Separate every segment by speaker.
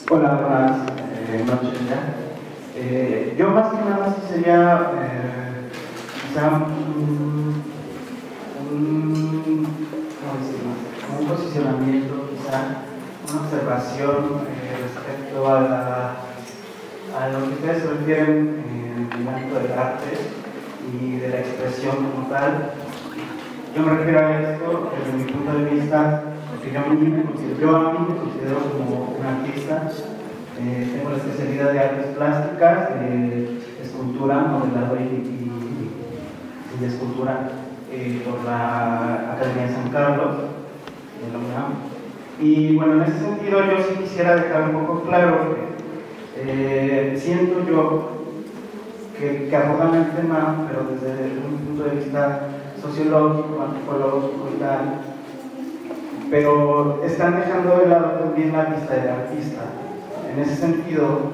Speaker 1: Hola, buenas noches ya. Yo más que nada sí sería quizá ¿cómo decirlo? Un posicionamiento, quizá una observación respecto a lo que ustedes se refieren en el ámbito del arte y de la expresión como tal. Yo me refiero a esto desde mi punto de vista, porque yo a mí me considero como un artista. Tengo la especialidad de artes plásticas, de escultura, modelado y de escultura por la Academia de San Carlos, de la UNAM. Y bueno, en ese sentido yo sí quisiera dejar un poco claro que siento yo que abordan el tema, pero desde un punto de vista sociológico, antropológico y tal, pero están dejando de lado también la vista del artista. En ese sentido,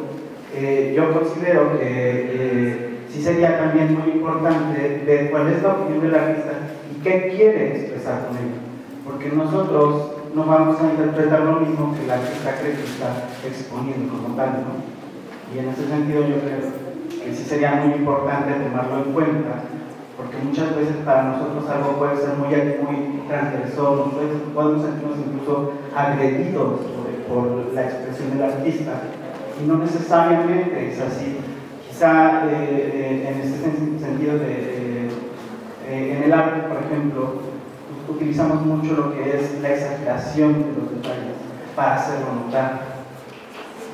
Speaker 1: yo considero que sí sería también muy importante ver cuál es la opinión del artista y qué quiere expresar con ello, porque nosotros no vamos a interpretar lo mismo que el artista cree que está exponiendo como tal, ¿no? Y en ese sentido yo creo que sí sería muy importante tomarlo en cuenta, porque muchas veces para nosotros algo puede ser muy transgresor, podemos sentirnos incluso agredidos por la expresión del artista, y no necesariamente es así. Quizá en ese sentido, en el arte, por ejemplo, utilizamos mucho lo que es la exageración de los detalles para hacerlo notar.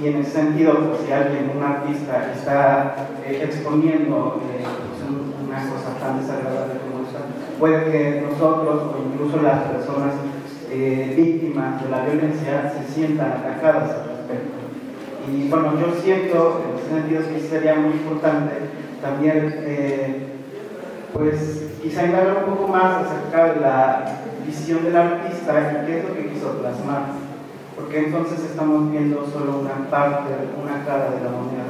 Speaker 1: Y en ese sentido, pues, si alguien, un artista, está exponiendo una cosa tan desagradable como esta, puede que nosotros o incluso las personas víctimas de la violencia se sientan atacadas al respecto. Y bueno, yo siento en ese sentido que sería muy importante también, pues quizá indagar un poco más acerca de la visión del artista y qué es lo que quiso plasmar, porque entonces estamos viendo solo una parte, una cara de la moneda,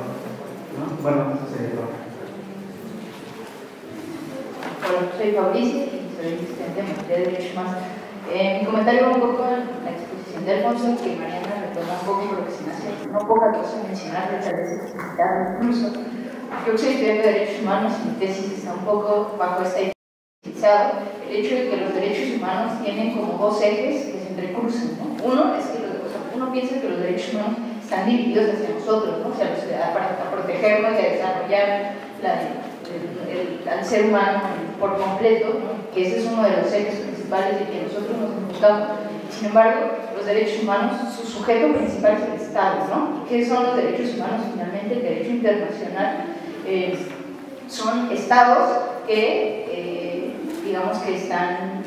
Speaker 1: ¿no? Bueno, eso sería todo.
Speaker 2: Hola, soy Fabricia y soy estudiante de Maestría de Derecho Más. Mi comentario va un poco en la exposición de Alfonso, que Mariana retoma un poco, pero que se me hace no poca cosa mencionar, tal vez explicitar incluso. Yo soy estudiante de Derechos Humanos y mi tesis está un poco bajo esta idea el hecho de que los derechos humanos tienen como dos ejes que se entrecruzan, ¿no? Uno es que uno piensa que los derechos humanos están dirigidos hacia nosotros, ¿no? O sea, para protegernos y desarrollar al ser humano por completo, ¿no? Que ese es uno de los ejes principales de que nosotros nos enfocamos. Sin embargo, los derechos humanos, su sujeto principal es el Estado, ¿no? ¿Qué son los derechos humanos? Finalmente, el derecho internacional son estados que, digamos que están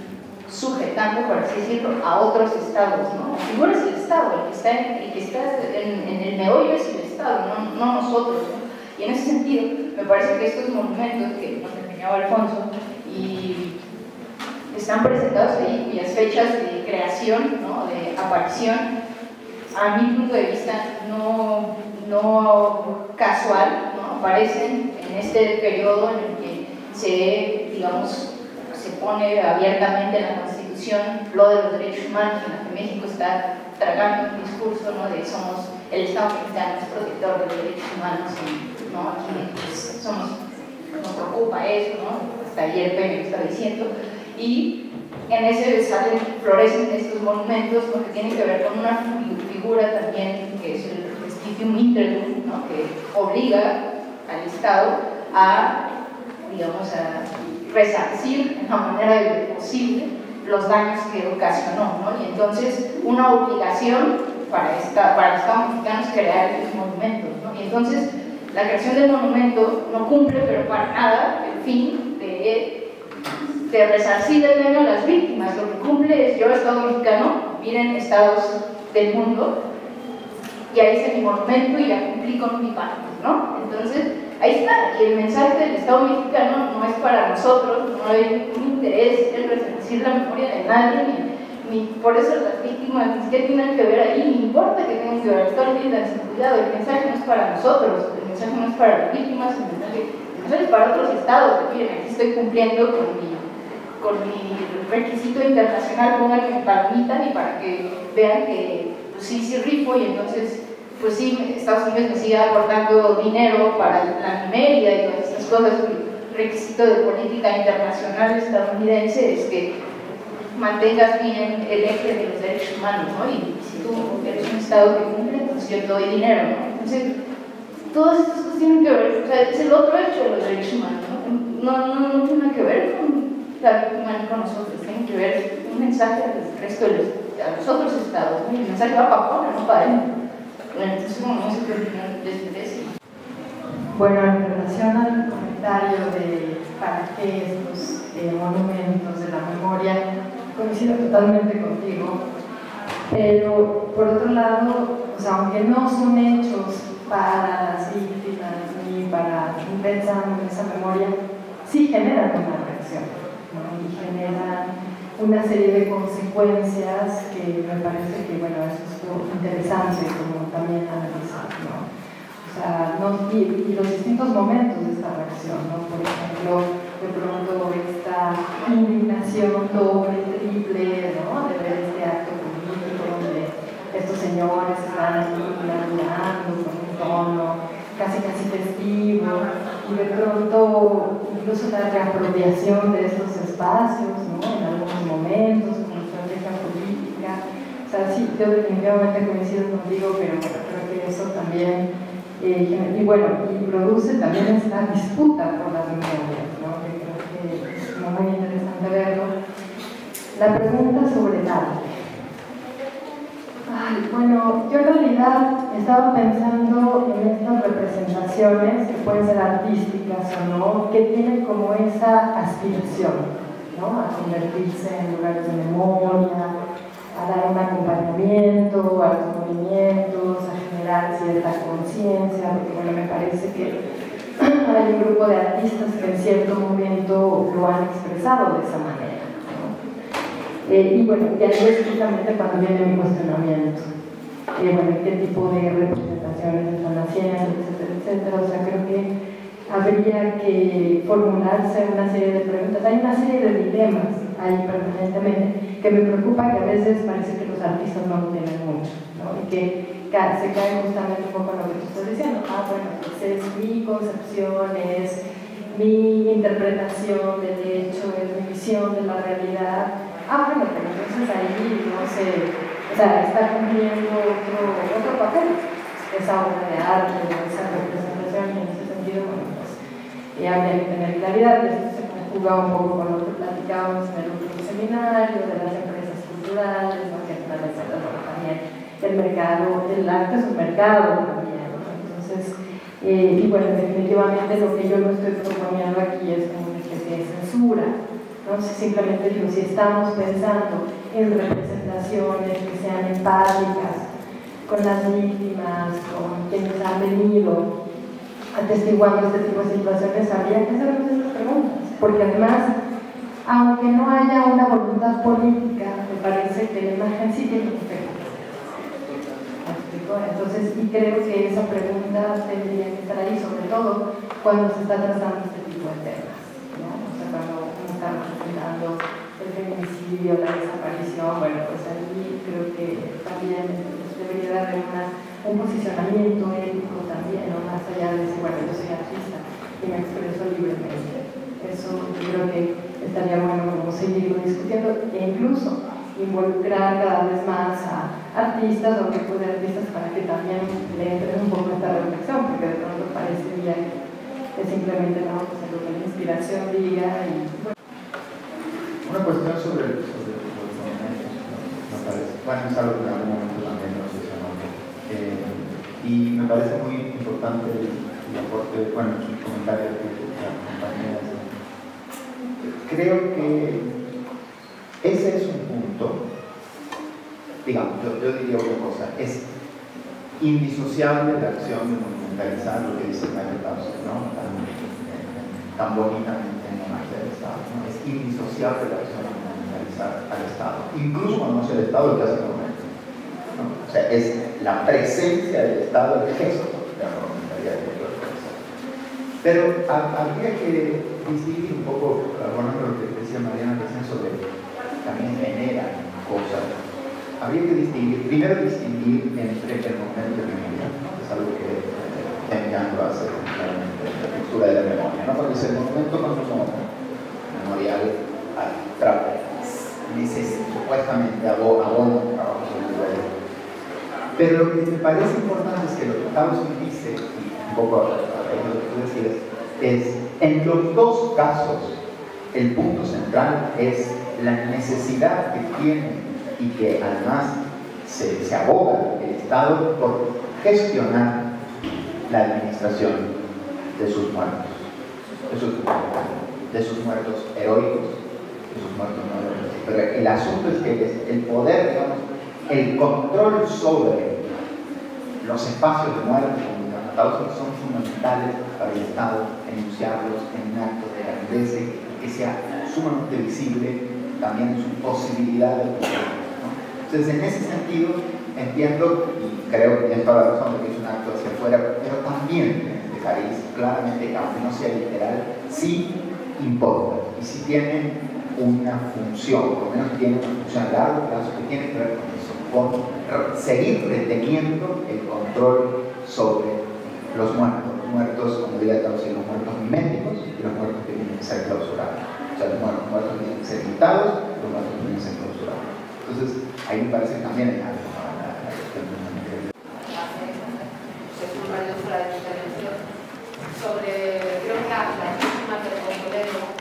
Speaker 2: sujetando, por así decirlo, a otros estados, ¿no? La figura es el Estado, el que está en el meollo es el Estado, no nosotros, ¿no? Y en ese sentido, me parece que estos monumentos que nos enseñaba Alfonso y están presentados ahí, cuyas fechas de creación, ¿no? De aparición, a mi punto de vista no casual, ¿no? Aparecen en este periodo en el que se pone abiertamente en la Constitución lo de los derechos humanos, en la que México está tragando un discurso, ¿no? De somos el Estado mexicano es protector de los derechos humanos y, ¿no? Aquí pues, nos preocupa eso, ¿no? Hasta ayer Peña está diciendo, y en ese florecen estos monumentos, ¿no? Que tienen que ver con una figura también que es el Vestigium Interum, ¿no? Que obliga al Estado a, digamos, a resarcir en la manera de lo posible los daños que ocasionó, ¿no? Y entonces una obligación para el Estado mexicano es crear estos monumentos, ¿no? Y entonces la creación del monumento no cumple, pero para nada, el fin de resarcir el daño a las víctimas. Lo que cumple es: yo, Estado mexicano, miren estados del mundo, ya hice mi monumento y ya cumplí con mi parte, ¿no? Entonces, ahí está, y el mensaje del Estado mexicano no es para nosotros, no hay ningún interés en resarcir la memoria de nadie, ni por eso las víctimas ni siquiera tienen que ver ahí, ni importa que tengan que ver, están bien sin cuidado. El mensaje no es para nosotros, el mensaje no es para las víctimas, el mensaje es para otros estados. Miren, aquí estoy cumpliendo con mi requisito internacional, pónganme palomita y para que vean que pues, sí rifo, y entonces pues sí, Estados Unidos me sigue aportando dinero para la minería y todas estas cosas. El requisito de política internacional estadounidense es que mantengas bien el eje de los derechos humanos, ¿no? Y si tú eres un Estado que cumple, pues yo te doy dinero, ¿no? Entonces, todas estas cosas tienen que ver, o sea, es el otro hecho de los derechos humanos, ¿no? No tiene que ver con la víctima con nosotros, tiene que ver un mensaje al resto a los otros Estados, ¿no? Y el mensaje va para afuera, no para él. Entonces, no sé qué opinan desde eso.
Speaker 3: Bueno, en relación al comentario de para qué estos monumentos de la memoria, coincido totalmente contigo, pero por otro lado, o sea, aunque no son hechos para las víctimas ni para pensando en esa memoria, sí generan una reacción, ¿no? Y generan una serie de consecuencias que me parece que, bueno, eso es lo interesante como también analizar, ¿no? O sea, y los distintos momentos de esta reacción, ¿no? Por ejemplo, de pronto esta indignación doble, triple, ¿no? De ver este acto político donde estos señores están aquí inaugurando con un tono casi festivo, y de pronto incluso la reapropiación de estos espacios, ¿no? En algunos momentos, como estrategia política. O sea, sí, yo definitivamente coincido contigo, pero bueno, creo que eso también, y bueno, y produce también esta disputa por las memorias, ¿no? Que creo que es muy interesante verlo. La pregunta sobre el arte. Ay, bueno, yo en realidad estaba pensando en estas representaciones que pueden ser artísticas o no, que tienen como esa aspiración, ¿no? A convertirse en lugares de memoria, a dar un acompañamiento a los movimientos, a generar cierta conciencia, porque bueno, me parece que hay un grupo de artistas que en cierto momento lo han expresado de esa manera, ¿no? Y bueno, y ahí es justamente cuando viene mi cuestionamiento. Bueno, qué tipo de representaciones están haciendo, etcétera, etcétera. O sea, creo que habría que formularse una serie de preguntas. Hay una serie de dilemas ahí permanentemente que me preocupa, que a veces parece que los artistas no lo tienen mucho, ¿no? Y que se cae justamente un poco en lo que tú estás diciendo. Bueno, pues es mi concepción, es mi interpretación del hecho, es mi visión de la realidad. Bueno, pero entonces ahí, no sé, o sea, está cumpliendo otro papel, esa obra de arte, esa representación, y en ese sentido, bueno, pues habría que tener claridad. Esto se conjuga un poco con lo que platicábamos en el último seminario, de las empresas culturales, ¿no? Que también el mercado, el arte es un mercado también, ¿no? Entonces, y bueno, definitivamente lo que yo no estoy proponiendo aquí es como una especie de censura, ¿no? Simplemente digo, si estamos pensando en representaciones que sean empáticas con las víctimas, con quienes han venido atestiguando este tipo de situaciones, habría que hacernos estas preguntas, porque además, aunque no haya una voluntad política, me parece que la imagen sí tiene un efecto. Entonces, y creo que esa pregunta tendría que estar ahí, sobre todo cuando se está tratando este tipo de temas, ¿no? O sea, cuando uno está representando el feminicidio, la desaparición, bueno, pues ahí creo que también debería haber un posicionamiento ético también, ¿no? Más allá de decir, bueno, yo soy artista y me expreso libremente. Eso yo creo que estaría bueno como seguirlo discutiendo e incluso involucrar cada vez más a artistas o grupos de artistas para que también le entren un poco esta reflexión, porque de pronto parecería que simplemente no, pues lo que la inspiración diga y bueno.
Speaker 4: Una cuestión sobre los monumentos, me parece. Bueno, es algo que en algún momento también nos mencionó. Y me parece muy importante el aporte, bueno, sus comentarios de las compañeras. Creo que ese es un punto, digamos, yo diría una cosa, es indisociable la acción de monumentalizar lo que dice Michael Dawson, ¿no? Tan bonitamente en homenaje al Estado, ¿no? Es indisociable la acción de monumentalizar al Estado, incluso cuando no es el Estado el que hace el monumento, ¿no? O sea, es la presencia del Estado, el gesto de la monumentalidad de la cosa. Pero habría que distinguir un poco, abonando lo que decía Mariana recién sobre también generan cosas. Habría que distinguir primero distinguir entre el momento y la memoria, ¿no? Es algo que Yang lo hace claramente en la textura de la memoria, ¿no? Porque es el momento como memorial supuestamente abona un trabajo sobre el duelo. Pero lo que me parece importante es que lo que Towson dice, y un poco a lo que tú decías, es en los dos casos el punto central es la necesidad que tiene y que además se aboga el Estado por gestionar la administración de sus muertos, de sus muertos heroicos, de sus muertos no heroicos. Pero el asunto es que el poder, digamos, el control sobre los espacios de muerte, como Towson, son fundamentales para el Estado enunciarlos en un acto de grandeza que sea sumamente visible también en su posibilidad de control, ¿no? Entonces, en ese sentido, entiendo y creo que tienes toda la razón de que es un acto hacia afuera, pero también en este país, claramente, aunque no sea literal, sí importa y sí tiene una función, por lo menos tiene una función a largo plazo que tiene que ver con eso, con seguir reteniendo el control sobre los muertos, como diría Towson, los muertos miméticos y los muertos que tienen que ser clausurados. O sea, los muertos tienen que ser limitados, los muertos tienen que ser clausurados. Entonces, ahí me parece que también hay algo para la cuestión de la memoria.
Speaker 5: Creo que las víctimas del Toledo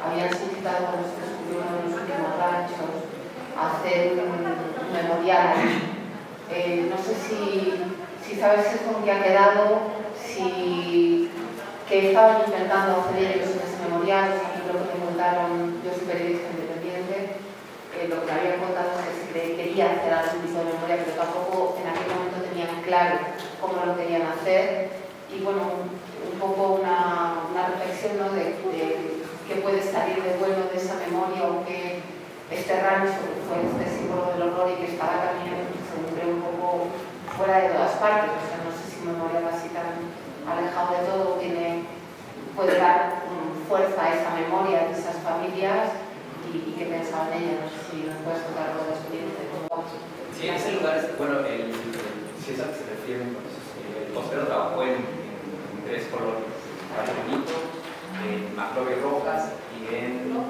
Speaker 5: habían solicitado a los que estuvieron en los últimos ranchos hacer un memorial. No sé si sabes con qué ha quedado, que estaban intentando hacer ellos en ese memorial. Lo que me contaron, yo soy periodista independiente, lo que me habían contado es que quería hacer algún tipo de memoria, pero tampoco en aquel momento tenían claro cómo lo querían hacer. Y bueno, un poco una reflexión, ¿no? de qué puede salir de bueno de esa memoria, aunque este rancho fue este símbolo del horror y que estaba también, según creo, un poco fuera de todas partes. O sea, no sé si memoria básica, alejado de todo, puede dar fuerza a esa memoria de esas familias y qué pensaban ellas. No sé si nos puedes contar algo de la experiencia.
Speaker 6: Sí, ese lugar es, bueno, si es a que se refiere, el postero trabajó en 3 colonias, Valle Bonito, en Maclovio Rojas y en no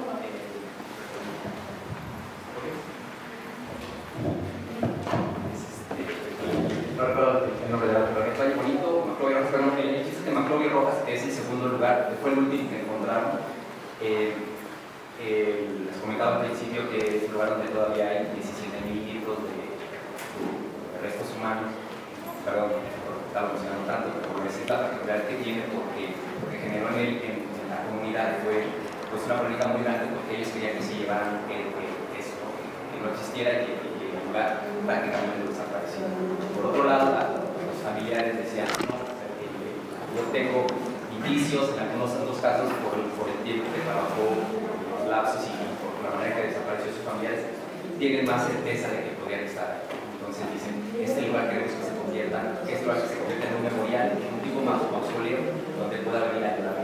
Speaker 6: recuerdo el nombre de la colonia, Valle Bonito, Maclovio Rojas, pero el chiste es que Maclovio Rojas es el segundo lugar, fue el último que encontraron. Les comentaba al principio que es un lugar donde todavía hay 17.000 litros de restos humanos. Perdón, estaba mencionando tanto, pero por esa particularidad que tiene, porque generó en la comunidad fue pues una polémica muy grande, porque ellos querían que se llevaran eso, que no existiera y que el lugar prácticamente lo desapareció. Por otro lado, los familiares decían, no, yo tengo indicios en algunos casos por el tiempo que trabajó los lapsos y por la manera que desapareció sus familiares, tienen más certeza de que podían estar. Entonces dicen, este lugar queremos que se convierta en un memorial, en un tipo más mausoleo, donde pueda venir a ayudar a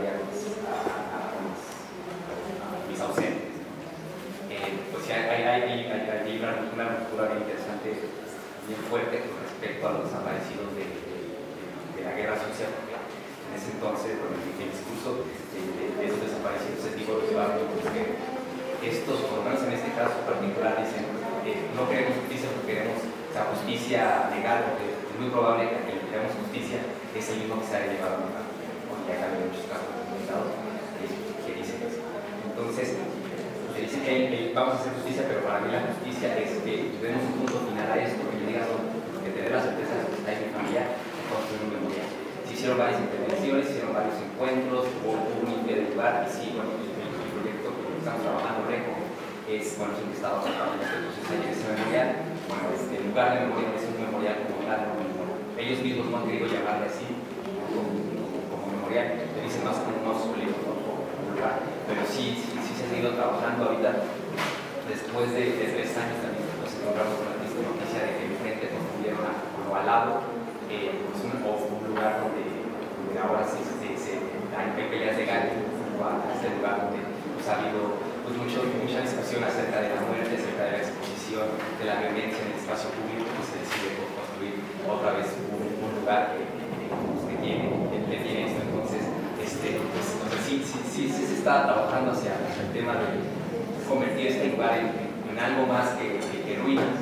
Speaker 6: mis ausentes. Pues sí, hay una ruptura bien interesante, bien fuerte con respecto a los desaparecidos de la guerra sucia, porque en ese entonces, con el discurso de esos desaparecidos, se dijo los barrios que estos, por lo menos en este caso particular, dicen, no queremos justicia porque queremos la justicia legal, porque es muy probable que el que queremos justicia es el mismo que se haya llevado a la porque ya hay muchos casos documentados que dicen eso. Entonces, se dice que vamos a hacer justicia, pero para mí la justicia es que demos un punto final a esto, que yo diga, que tener la certeza de que está en mi familia, construir un memorial. Se hicieron varias intervenciones, se hicieron varios encuentros, hubo un interés de lugar, y sí, bueno, el proyecto que estamos trabajando, RECO, es, bueno, es un estado trabajando en este proceso de ese memorial. Bueno, el lugar de memorial es un memorial como tal, ellos mismos no han querido llamarle así como memorial, le dicen más como un mausoleo, como un lugar, pero sí se ha seguido trabajando ahorita. Después de 3 años también nos encontramos con la triste noticia de que enfrente construyeron al lado un lugar donde ahora hay peleas legales, es el lugar donde ha habido pues mucha discusión acerca de la muerte, acerca de la exposición, de la violencia en el espacio público, pues se decide construir otra vez un lugar que tiene esto. Entonces, sí se está trabajando hacia el tema de convertir este lugar en algo más que ruinas.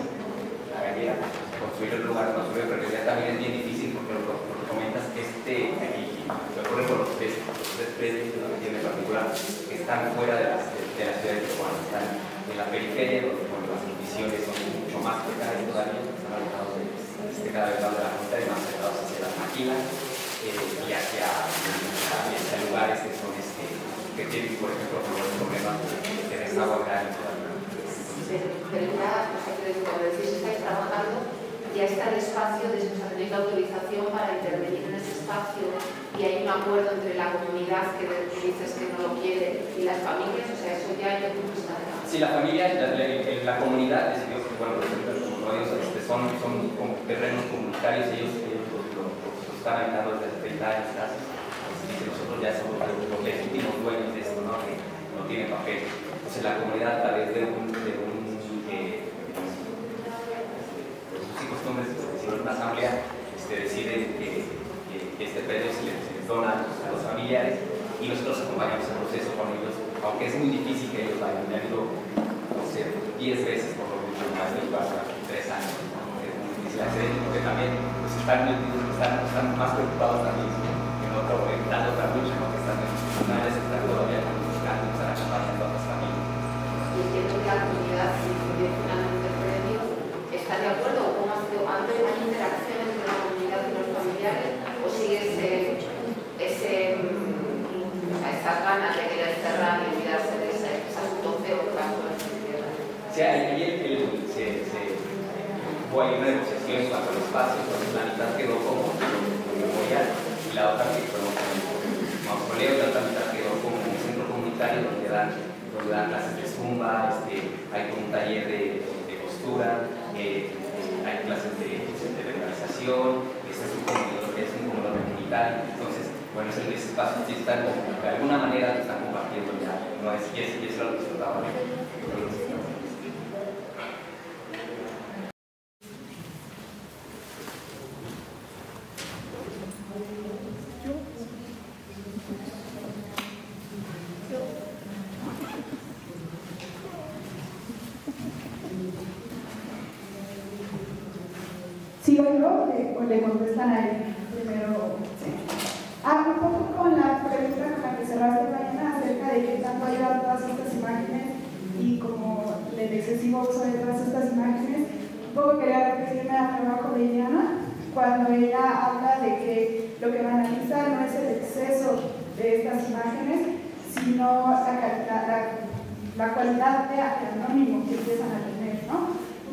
Speaker 6: La gallera, construir el lugar, construir, pero ya también es bien difícil porque lo que comentas, me ocurre con los tres en particular, que están fuera de la ciudad de Tijuana, están en la periferia, donde las condiciones son mucho más precarias todavía, están alejados cada vez más de la frontera y más cercados hacia las maquilas y hacia lugares que son que tienen, por ejemplo, problemas de desagüe agrárico.
Speaker 5: Pero ya, como decís, estáis trabajando, ya está el espacio, después tenéis la autorización para intervenir en ese espacio y hay un acuerdo entre la comunidad que dices que no lo quiere y las familias, o sea, eso ya hay un está.
Speaker 6: Sí, la familia, la comunidad decidió que, bueno, son como terrenos comunitarios, ellos los están habitando desde 30 años casi. Entonces, nosotros ya somos los legítimos dueños de esto, ¿no? Que no tienen papel. Entonces, la comunidad, a través de sus costumbres, una asamblea, decide que este predio se les dona a los familiares y nosotros acompañamos el proceso con ellos, aunque es muy difícil que ellos vayan. Me han ido, no sé, 10 veces por lo mucho más de 3 años. Es muy difícil acceder porque también pues, están más preocupados también dando otra lucha, ¿no? Que están todavía buscando esa campaña en todas las familias.
Speaker 5: Y entiendo que la comunidad, si recibe finalmente el premio, ¿está de acuerdo o cómo ha sido antes la interacción entre la comunidad y los familiares o sigue esas ganas de querer cerrar y olvidarse de ese asunto feo que pasó en la tierra?
Speaker 6: Sí, ahí hubo una negociación en cuanto al espacio, entonces la mitad quedó como memorial y la otra que fue como mausoleo y la otra mitad quedó como un centro comunitario donde dan clases de zumba, hay como un taller de costura, hay clases de organización, es un comedor comunitario. Entonces, bueno, ese espacio sí están, de alguna manera están compartiendo ya, no es, y eso es lo que disfrutaba.
Speaker 7: ¿Sigo yo o le contestan a él? Primero, sí. Un poco con la pregunta con la que cerraste, Mariana, acerca de qué tanto ayudan todas estas imágenes y como el excesivo uso de todas estas imágenes. Un poco quería referirme al trabajo de Iliana, cuando ella habla de que lo que banaliza no es el exceso de estas imágenes, sino la cualidad de anónimo que empiezan a tener, ¿no?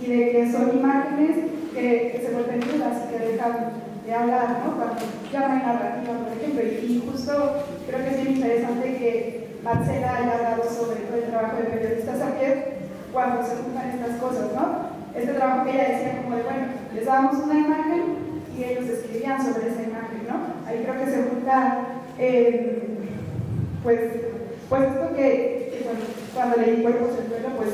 Speaker 7: Y de que son imágenes que se vuelven dudas y que dejan de hablar, ¿no? Cuando ya no hay narrativa, por ejemplo, y justo creo que es bien interesante que Marcela haya hablado sobre todo el trabajo de periodistas a pie cuando se juntan estas cosas, ¿no? Este trabajo que ella decía como de, bueno, les dábamos una imagen y ellos escribían sobre esa imagen, ¿no? Ahí creo que se junta, pues esto que bueno, cuando leí Cuerpos del Duelo, pues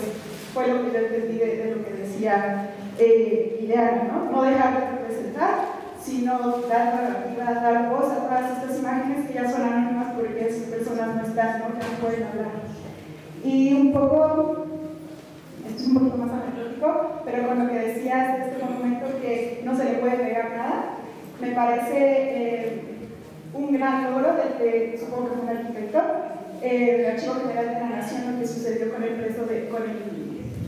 Speaker 7: fue lo que yo entendí de lo que decía Ileana, ¿no? No dejar de representar, sino dar narrativa, dar voz a todas estas imágenes que ya son anónimas porque esas personas no están, ¿no? Ya no pueden hablar. Y un poco, esto es un poquito más anecdótico, pero con lo que decías de este monumento que no se le puede pegar nada, me parece un gran logro del que supongo que fue un arquitecto, el Archivo General de la Nación, lo que sucedió con el preso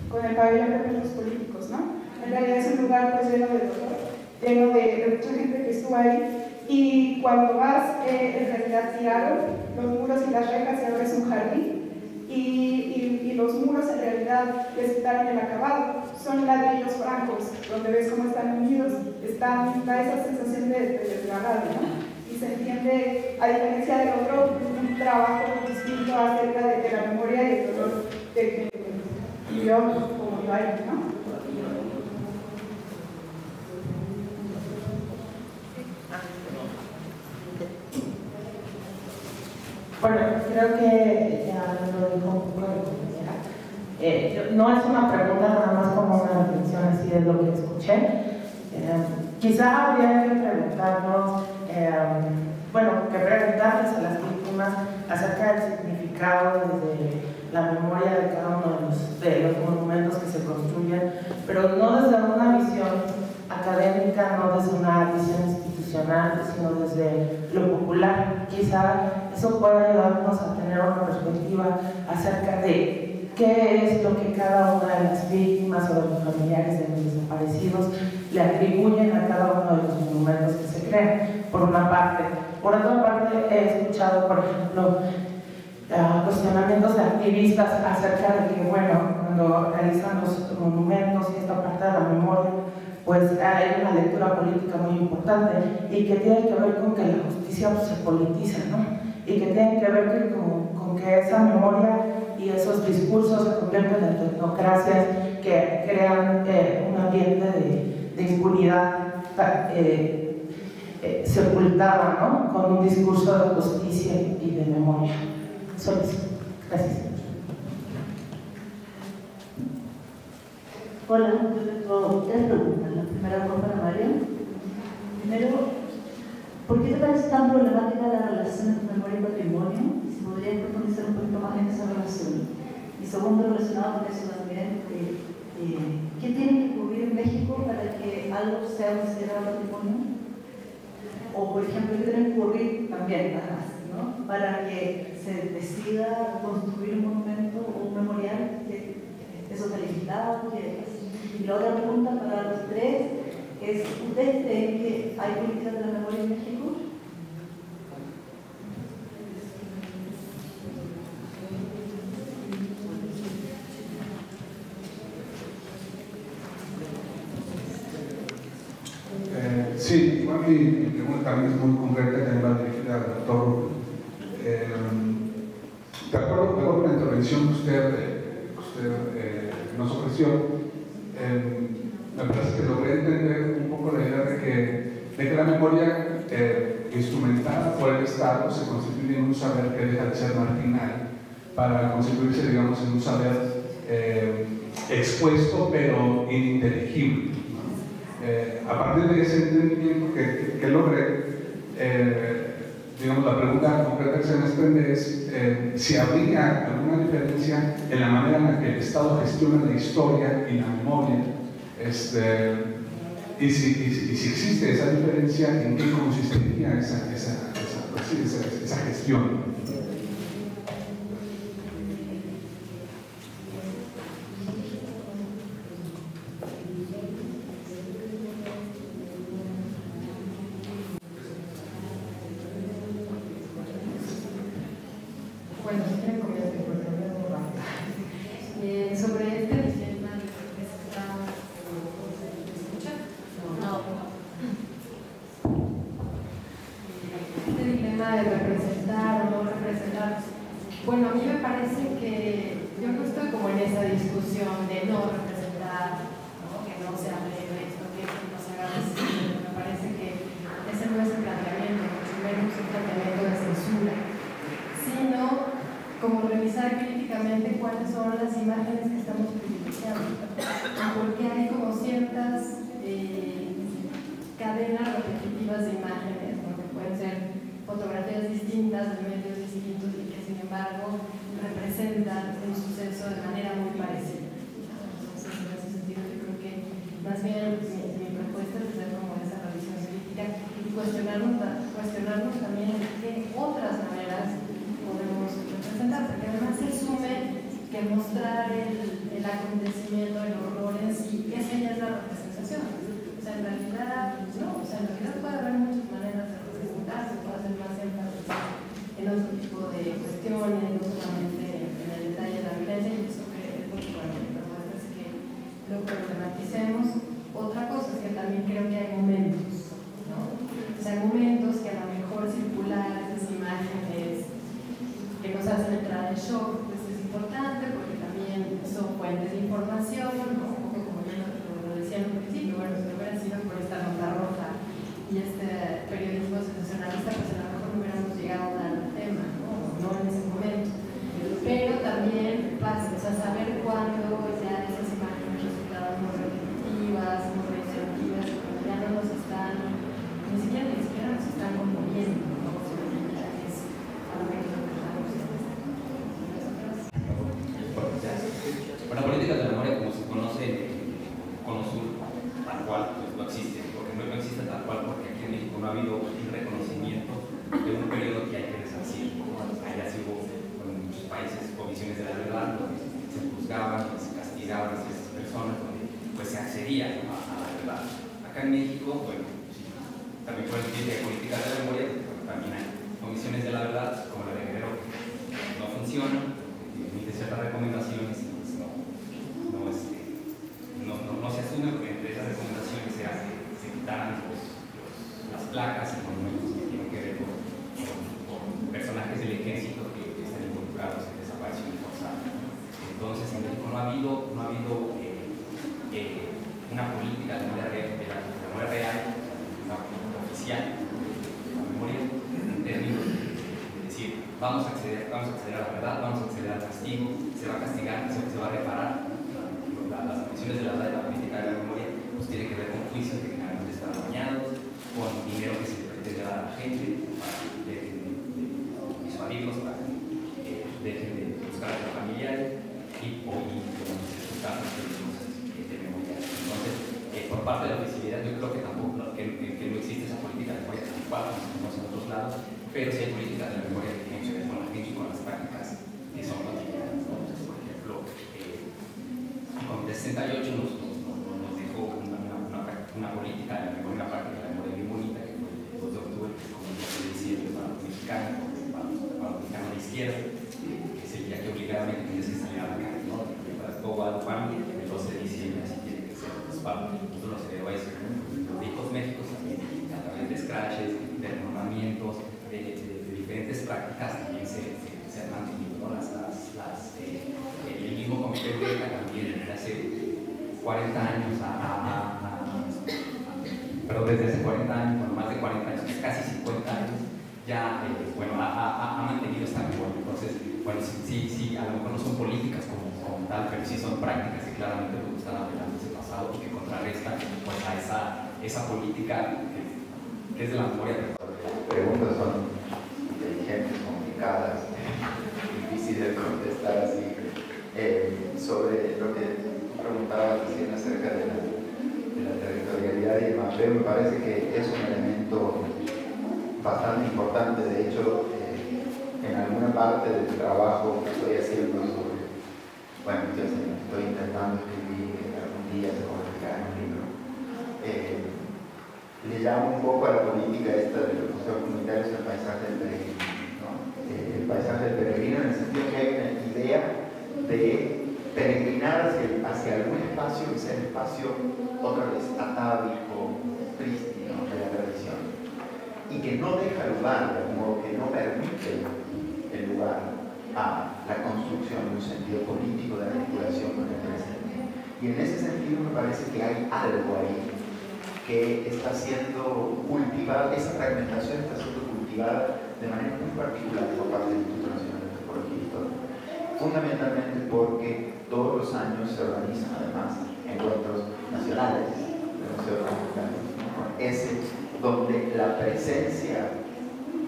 Speaker 7: con el pabellón de presos políticos, ¿no? En realidad es un lugar pues lleno de dolor, lleno de mucha gente que estuvo ahí, y cuando vas en realidad tiraron los muros y las rejas y ahora es un jardín, y los muros en realidad les quitaron el acabado, son ladrillos francos, donde ves cómo están unidos, da esa sensación de desgarrado, ¿no? Y se entiende, a diferencia del otro, un trabajo distinto acerca de la memoria y el dolor que vivió como yo ahí, ¿no?
Speaker 3: Bueno, creo que ya lo dijo un poco de no es una pregunta, nada más como una reflexión así de lo que escuché. Quizá habría que preguntarnos, que preguntarles a las víctimas acerca del significado desde la memoria de cada uno de los monumentos que se construyen, pero no desde una visión académica, no desde una visión institucional, sino desde lo popular. Quizá eso pueda ayudarnos a tener una perspectiva acerca de qué es lo que cada una de las víctimas o de los familiares de los desaparecidos le atribuyen a cada uno de los monumentos que se crean, por una parte. Por otra parte, he escuchado, por ejemplo, cuestionamientos de activistas acerca de que, cuando realizan los monumentos y esta parte de la memoria, pues hay una lectura política muy importante y que tiene que ver con que la justicia se politiza, ¿no? Y que tiene que ver con que esa memoria y esos discursos se convierten en tecnocracias que crean un ambiente de impunidad sepultada, ¿no? Con un discurso de justicia y de memoria. Solo eso. Gracias.
Speaker 8: Hola, yo tengo 3 preguntas. La primera fue para María. Primero, ¿por qué te parece tan problemática la relación entre memoria y patrimonio? Y si podrías profundizar un poquito más en esa relación. Y segundo, relacionado con eso también, ¿qué tiene que ocurrir en México para que algo sea considerado patrimonio? O, por ejemplo, ¿qué tiene que ocurrir también, además, ¿no? Para que se decida construir un monumento o un memorial que eso está limitado? Y la otra pregunta para los 3 es, ¿ustedes creen que hay políticas de la memoria en México?
Speaker 9: Sí, igual mi pregunta también es muy concreta, también va dirigida al doctor. De acuerdo con la intervención que usted nos ofreció, me parece que logré entender un poco la idea de que la memoria instrumentada por el Estado se constituye en un saber que deja de ser marginal para constituirse, digamos, en un saber expuesto pero ininteligible. A partir de ese entendimiento que logré, digamos, la pregunta concreta que se me desprende es si habría alguna diferencia en la manera en la que el Estado gestiona la historia y la memoria, y si existe esa diferencia, ¿en qué consistiría esa gestión?
Speaker 10: Sobre este dilema que está, ¿me escucha? No. Este dilema de representar o no representar, bueno, a mí me parece que yo no estoy como en esa discusión de no representar, ¿no? Que no se hable de esto, que no se haga así. Me parece que ese no es el planteamiento, mucho menos un planteamiento de censura, sino como revisar críticamente cuáles son las imágenes que estamos privilegiando, porque hay como ciertas cadenas repetitivas de imágenes, ¿no? Que pueden ser fotografías distintas de medios distintos y que sin embargo representan un suceso de manera muy parecida. Entonces, en ese sentido, yo creo que más bien mi propuesta es hacer como esa revisión crítica y cuestionarnos también qué otras maneras podemos representar, porque además se asume que mostrar el acontecimiento, el horror en sí, esa ya es la representación. O sea, en realidad, no, puede haber muchas maneras de representar, se puede hacer más énfasis en otro tipo de cuestiones, no solamente en el detalle de la violencia, y eso que es lo que mi propuesta es que lo problematicemos. Otra cosa es que también creo que hay momentos, ¿no? O sea, momentos que a lo mejor circular esas imágenes que nos hacen entrar en shock, pues es importante porque también son fuentes de información, ¿no? Un poco como ya lo decía en un principio, bueno, si no hubiera sido por esta nota roja y este periodismo sensacionalista, pues a lo mejor no hubiéramos llegado a dar el tema, ¿no? No en ese momento. Pero también pasa, o sea, saber cuándo
Speaker 6: La política de la memoria, como se conoce en Cono Sur, tal cual, pues no existe, porque no existe tal cual, porque aquí en México no ha habido un reconocimiento de un periodo que hay que resarcir. Allá sí hubo en muchos países comisiones de la verdad, donde se juzgaban, donde se castigaban a esas personas, donde pues se accedía a la verdad. Acá en México, bueno, sí, también por el tipo de política de la memoria, también hay comisiones de la verdad, como la de Guerrero, no funcionan, emite ciertas recomendaciones, pues no se asume, porque entre esas recomendaciones se quitaran las placas y monumentos que tienen que ver con personajes del ejército que están involucrados en desaparición forzada. Entonces, en México no ha habido una política de memoria real, una política oficial, la memoria, en términos de decir, vamos a acceder a la verdad, vamos a acceder al castigo, se va a castigar, se va a reparar. Las condiciones de la verdad de la política de la memoria pues tiene que ver con juicios que generalmente están bañados, con dinero que se le pretende dar a la gente para que dejen de disuadirlos, para que dejen de buscar a los familiares y buscar de memoria. Entonces, por parte de la oficialidad, yo creo que tampoco que no existe esa política de memoria tal cual como se conoce en otros lados, pero sí hay políticas de memoria que tienen que ver con la gente y con las prácticas que son cotidianas. Entonces, por ejemplo, el Comité 68 nos dejó una política de la memoria, una parte de la memoria bien bonita, que fue el 2 de octubre, que como se decía, para los mexicanos, para los mexicanos de izquierda, que es el día que obligadamente tienes que salir a la calle, ¿no? Para todo Guadalupano, el 12 de diciembre, así tiene que ser. Nosotros nos heredó eso, los hijos México también, a través de scratches, de renombramientos, de diferentes prácticas también se han mantenido, ¿no? El mismo Comité Eureka también desde hace 40 años desde hace 40 años, bueno, más de 40 años, casi 50 años, ya ha mantenido esta memoria. Entonces, bueno, sí, a lo mejor no son políticas como tal, pero sí son prácticas que claramente lo están apelando ese pasado y que contrarrestan pues, a esa política que es de la memoria.
Speaker 4: Preguntas son inteligentes, complicadas, difíciles de contestar así. Sobre lo que preguntabas recién acerca de la territorialidad y demás, me parece que es un elemento bastante importante. De hecho, en alguna parte del trabajo que estoy haciendo sobre, bueno, estoy intentando escribir que algún día se convertirá en un libro, le llamo un poco a la política esta de los museos comunitarios el paisaje del peregrino, ¿no? El paisaje del peregrino en el sentido que hay una idea de peregrinar hacia algún espacio que sea el espacio otra vez atávico, prístino de la tradición y que no deja lugar, de algún modo que no permite el lugar a la construcción de un sentido político de articulación con el presente. Y en ese sentido me parece que hay algo ahí que está siendo cultivada, esa fragmentación está siendo cultivada de manera muy particular por parte del Instituto Nacional de Antropología Histórica. Fundamentalmente porque todos los años se organizan además encuentros nacionales de museos mexicanos, ¿no? Ese donde la presencia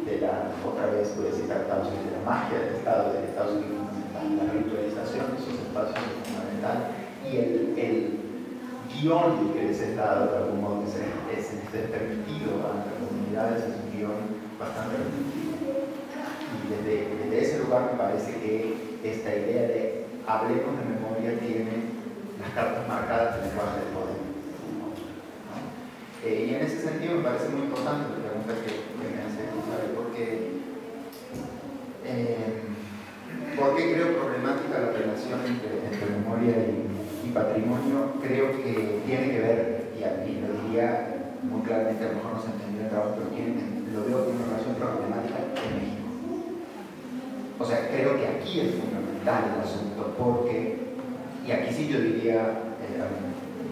Speaker 4: de la, otra vez voy a citar Estados Unidos, de la magia del Estado es fundamental, la ritualización de esos espacios es fundamental y el guión que les he dado de algún modo que se les permitido a las comunidades es un guión bastante restrictivo. Y desde ese lugar me parece que esta idea de hablemos de memoria tiene las cartas marcadas del lenguaje del poder, ¿no? Y en ese sentido me parece muy importante la pregunta que me hace Isabel, porque creo problemática la relación entre memoria y patrimonio. Creo que tiene que ver, y lo diría muy claramente, a lo mejor no se entendió el trabajo, pero lo veo como una relación problemática en México. O sea, creo que aquí es fundamental el asunto porque, y aquí sí yo diría,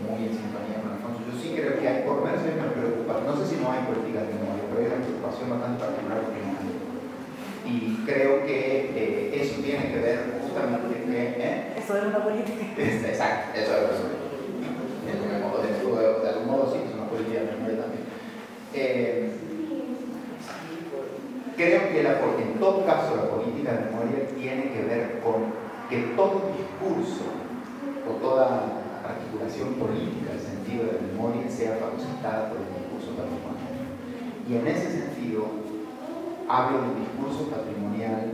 Speaker 4: muy en sintonía con Alfonso, yo sí creo que hay, por lo menos a mí me preocupa, no sé si no hay políticas de memoria, pero hay una preocupación bastante particular que no hay. Y creo que eso tiene que ver justamente que...
Speaker 8: Eso es una política.
Speaker 4: Exacto, eso es una política. De algún modo sí, es una política de memoria también. Creo que en todo caso la política de memoria tiene que ver con que todo discurso representada por el discurso patrimonial. Y en ese sentido, hablo del discurso patrimonial,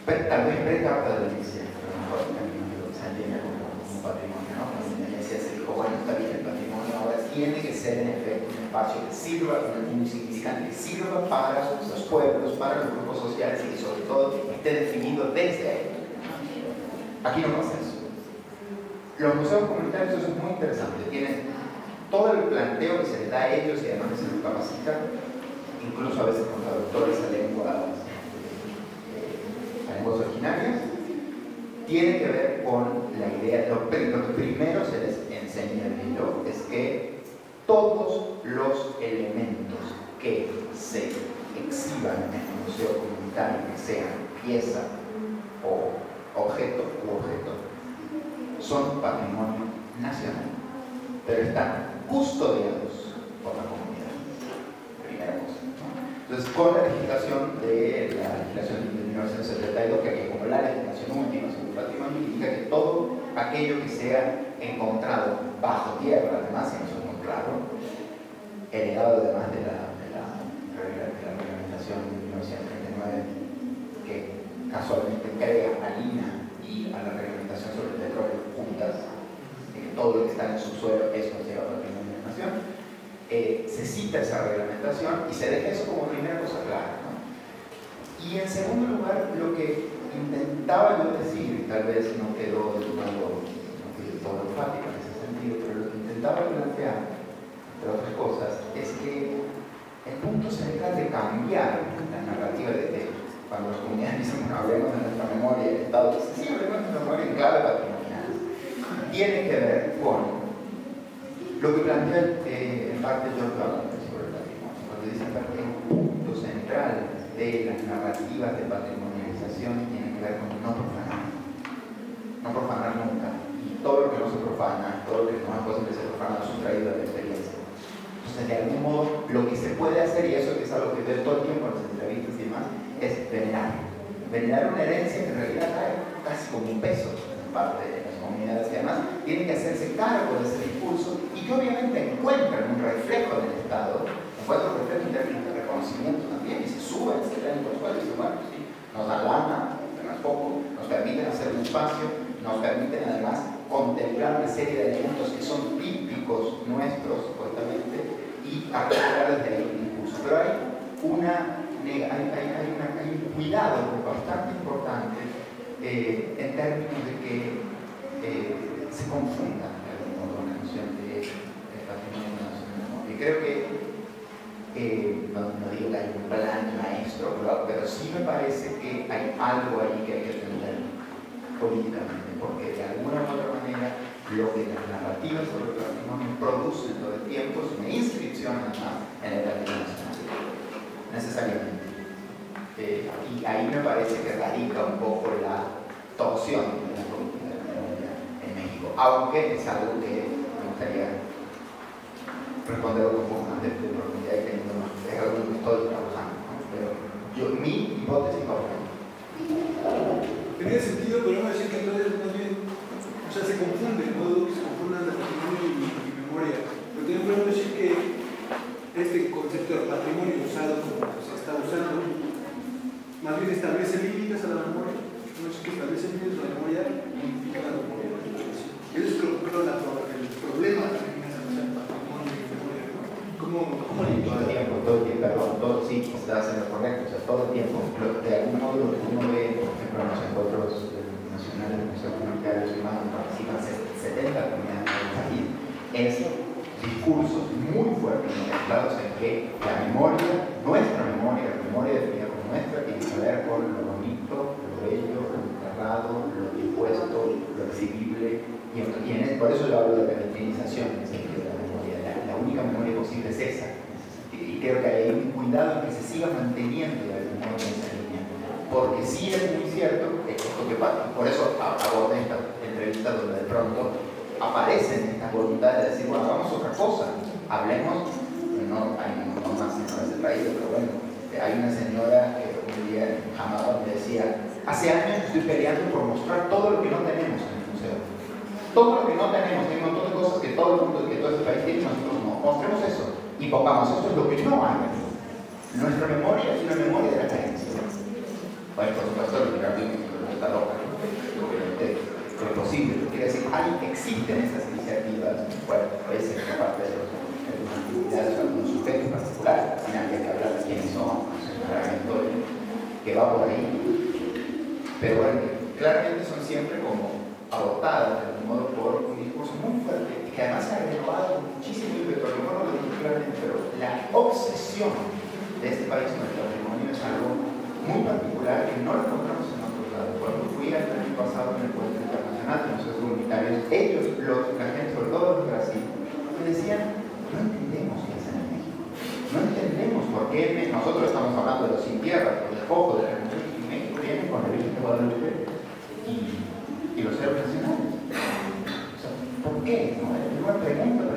Speaker 4: tal vez pre-Carta de Venecia, pero mejor también se entiende como patrimonio, ¿no? Cuando en Venecia se dijo, bueno, está bien, el patrimonio ahora tiene que ser en efecto un espacio que sirva, un significante que sirva para los pueblos, para los grupos sociales y que sobre todo esté definido desde ahí. Aquí no pasa eso. Los museos comunitarios, eso es muy interesante, tienen todo el planteo que se les da a ellos y además que se les capacita, incluso a veces con traductores a lenguas originarias, tiene que ver con la idea, lo que primero se les enseña en el libro es que todos los elementos que se exhiban en el museo comunitario, que sean pieza o objeto u objeto, son patrimonio nacional, pero están custodiados por la comunidad. Primera cosa, ¿no? Entonces, con la legislación de 1972, que como la legislación última sobre el patrimonio, indica que todo aquello que sea encontrado bajo tierra, además, si no es muy claro, heredado además de la reglamentación de 1939, que casualmente crea a Lina y a la reglamentación sobre el petróleo juntas, de que todo lo que está en el subsuelo es considerado patrimonio de la nación, se cita esa reglamentación y se deja eso como primera cosa clara, ¿no? Y en segundo lugar, lo que intentaba yo decir, tal vez no quedó del todo enfático en ese sentido, pero lo que intentaba plantear, entre otras cosas, es que el punto central de cambiar la narrativa de cuando las comunidades dicen, bueno, hablemos de nuestra memoria, el Estado dice, sí, hablemos de nuestra memoria en clave patrimonial, tiene que ver con lo que plantea en parte George Orwell sobre el patrimonio, cuando dice que el punto central de las narrativas de patrimonialización tiene que ver con no profanar nunca, y todo lo que no se profana, todo lo que no es posible ser profanado, sustraído de la experiencia. Entonces, de algún modo, lo que se puede hacer, y eso es algo que veo todo el tiempo en las entrevistas y demás, es venerar una herencia que en realidad cae casi como un peso en parte de las comunidades, que además tienen que hacerse cargo de ese discurso y que obviamente encuentran un reflejo del Estado, encuentran un reflejo en términos de reconocimiento también, y se suben, se traen por suelo y dicen, bueno, sí, nos da lana, pero no es poco, nos permiten hacer un espacio, nos permiten además contemplar una serie de elementos que son típicos nuestros, supuestamente, y articular desde ahí un discurso. Pero hay un cuidado bastante importante en términos de que se confunda de algún modo la noción de patrimonio nacional. Y creo que, no digo que hay un plan maestro, pero sí me parece que hay algo ahí que hay que entender políticamente, porque de alguna u otra manera lo que las narrativas sobre el patrimonio producen todo el tiempo es una inscripción además en el patrimonio nacional, necesariamente. Y ahí me parece que radica un poco la torsión de la política de la memoria en México, aunque es algo que me gustaría responder un poco más de profundidad y teniendo más, es algo que estoy trabajando, ¿no? Pero mi hipótesis va por ahí.
Speaker 11: Tenía sentido, pero no decir que entonces más bien, o sea, se confunde, no dudo que se confundan el patrimonio y memoria, pero tiene que decir que este concepto de patrimonio usado como se está usando, más bien establece límites a la memoria, no es que establece límites a la memoria, significa la memoria. Eso es creo el problema también es el patrimonio y memoria, ¿no? ¿Cómo
Speaker 4: todo el tiempo, perdón, sí, está haciendo correcto, o sea, todo el tiempo, de algún modo lo que uno ve, por ejemplo, en los encuentros nacionales, museos comunitarios y más, participan 70 comunidades del país, es discursos muy fuertes mezclados en que la memoria, nuestra memoria, la memoria definida como nuestra, tiene que ver con lo bonito, lo bello, lo enterrado, lo dispuesto, lo exhibible, por eso yo hablo de peregrinización en el sentido de la memoria. La única memoria posible es esa. Y creo que hay un cuidado en que se siga manteniendo de algún modo en esa línea. Porque sí es muy cierto, esto que pasa, por eso abordé esta entrevista donde de pronto aparecen estas voluntades de decir, bueno, hagamos otra cosa, hablemos, no hay más señoras del país, pero bueno, hay una señora que un día en Jamaica me decía, hace años estoy peleando por mostrar todo lo que no tenemos en el museo. todo lo que no tenemos, hay un montón de cosas que todo el mundo, que todo este país tiene, nosotros no. Mostremos eso y pongamos, esto es lo que no hay. Nuestra memoria es una memoria de la carencia. Bueno, por supuesto, lo que cambió está loca, obviamente, lo imposible. Quiere decir, existen esas iniciativas, bueno, puede ser que parte de los actividades o algunos sujetos particulares, al final hay que hablar de quiénes son, que va por ahí. Pero bueno, claramente son siempre como abortadas de algún modo por un discurso muy fuerte y que además se ha renovado muchísimo y pero no lo digo claramente, pero la obsesión de este país con el patrimonio es algo muy particular que no lo encontramos en otros lados. Cuando fui el año pasado en el encuentro internacional de museos comunitarios, ellos, la gente, sobre todo en Brasil, me decían, no entendemos qué hacen en México, no entendemos por qué nosotros estamos hablando de los sin tierra, por el foco de la revolución, y México viene con la Virgen de Guadalupe y los héroes nacionales. O sea, ¿por qué? ¿No? Es una pregunta